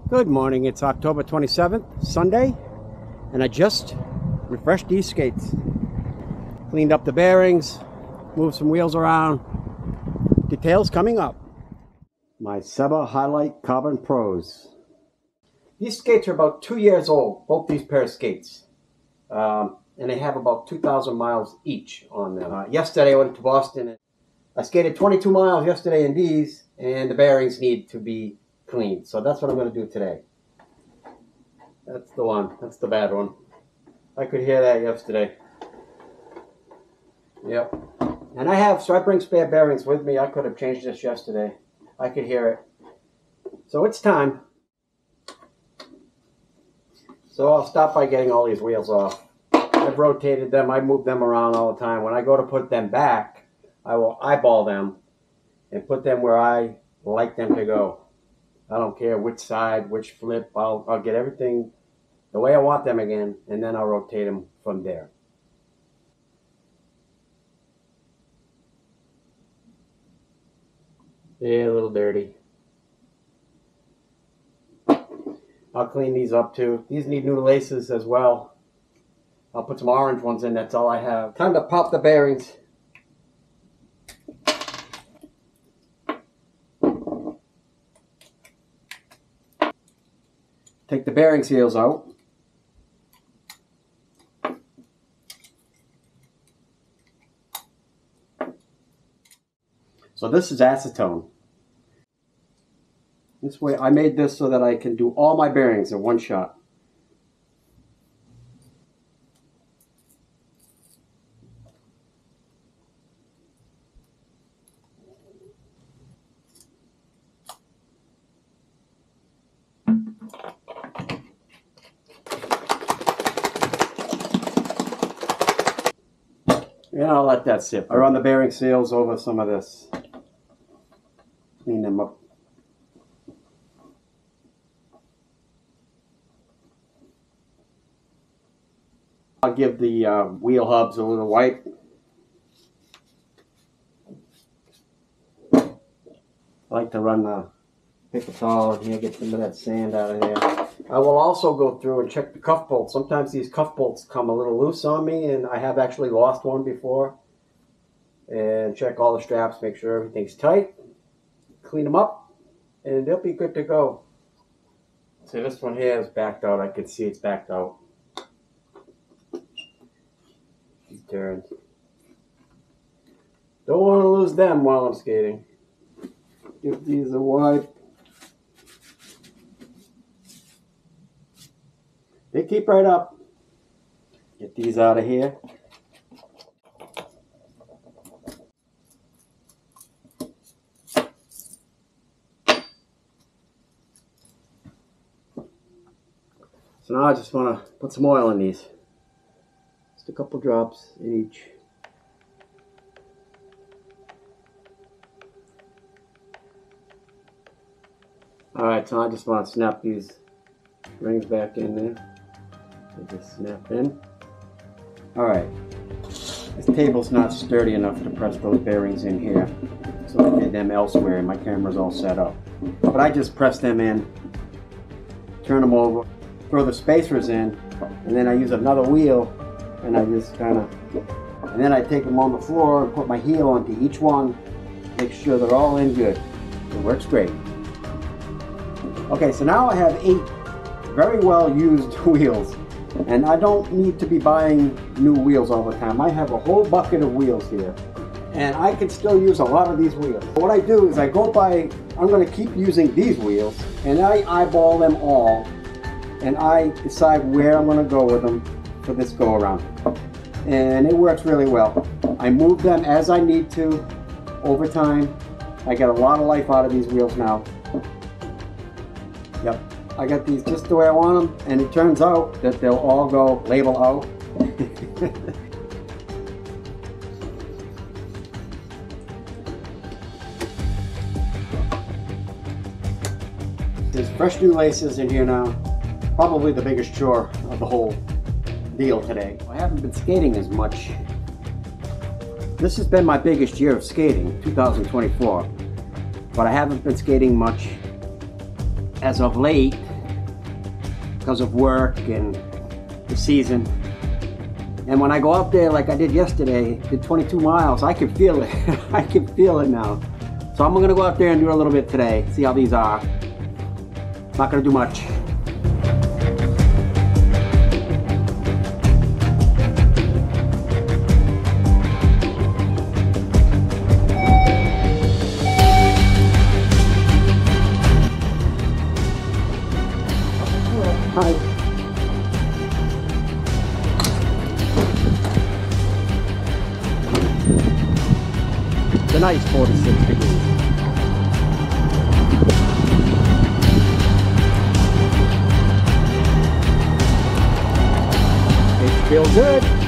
Good morning, it's October 27th, Sunday, and I just refreshed these skates. Cleaned up the bearings, moved some wheels around. Details coming up. My Seba Highlight Carbon Pros. These skates are about 2 years old, both these pair of skates. And they have about 2,000 miles each on them. Yesterday I went to Boston. I skated 22 miles yesterday in these, and the bearings need to be cleaned. So that's what I'm going to do today. That's the one. That's the bad one. I could hear that yesterday. Yep. And I bring spare bearings with me. I could have changed this yesterday. I could hear it. So it's time. So I'll start by getting all these wheels off. I've rotated them. I move them around all the time. When I go to put them back, I will eyeball them and put them where I like them to go. I don't care which side, which flip. I'll get everything the way I want them again, and then I'll rotate them from there. Yeah, a little dirty. I'll clean these up too. These need new laces as well. I'll put some orange ones in, that's all I have. Time to pop the bearings. Take the bearing seals out. So this is acetone. This way, I made this so that I can do all my bearings in one shot. And I'll let that sit. I run the bearing seals over some of this. Clean them up. I'll give the wheel hubs a little wipe. I like to run the paper towel in here, get some of that sand out of here. I will also go through and check the cuff bolts. Sometimes these cuff bolts come a little loose on me, and I have actually lost one before. And check all the straps, make sure everything's tight. Clean them up, and they'll be good to go. See, this one here is backed out. I can see it's backed out. Turns. Don't want to lose them while I'm skating. Give these a wipe. They keep right up. Get these out of here. So now I just want to put some oil in these. Just a couple drops in each. Alright, so I just want to snap these rings back in there. They just snap in. Alright, this table's not sturdy enough to press those bearings in here, so I did them elsewhere and my camera's all set up. But I just press them in, turn them over, throw the spacers in, and then I use another wheel and I just kind of, and then I take them on the floor and put my heel onto each one, make sure they're all in good. It works great. Okay, so now I have 8 very well used wheels, and I don't need to be buying new wheels all the time. I have a whole bucket of wheels here, and I can still use a lot of these wheels. What I do is I go by, I'm going to keep using these wheels, and I eyeball them all, and I decide where I'm going to go with them for this go around. And it works really well. I move them as I need to over time. I get a lot of life out of these wheels now. Yep, I got these just the way I want them, and it turns out that they'll all go label out. There's fresh new laces in here now. Probably the biggest chore of the whole deal today. I haven't been skating as much. This has been my biggest year of skating, 2024. But I haven't been skating much as of late because of work and the season. And when I go out there like I did yesterday, did 22 miles, I can feel it. I can feel it now. So I'm gonna go out there and do a little bit today, see how these are. Not gonna do much. Hi. It's a nice 46 degrees. It feels good.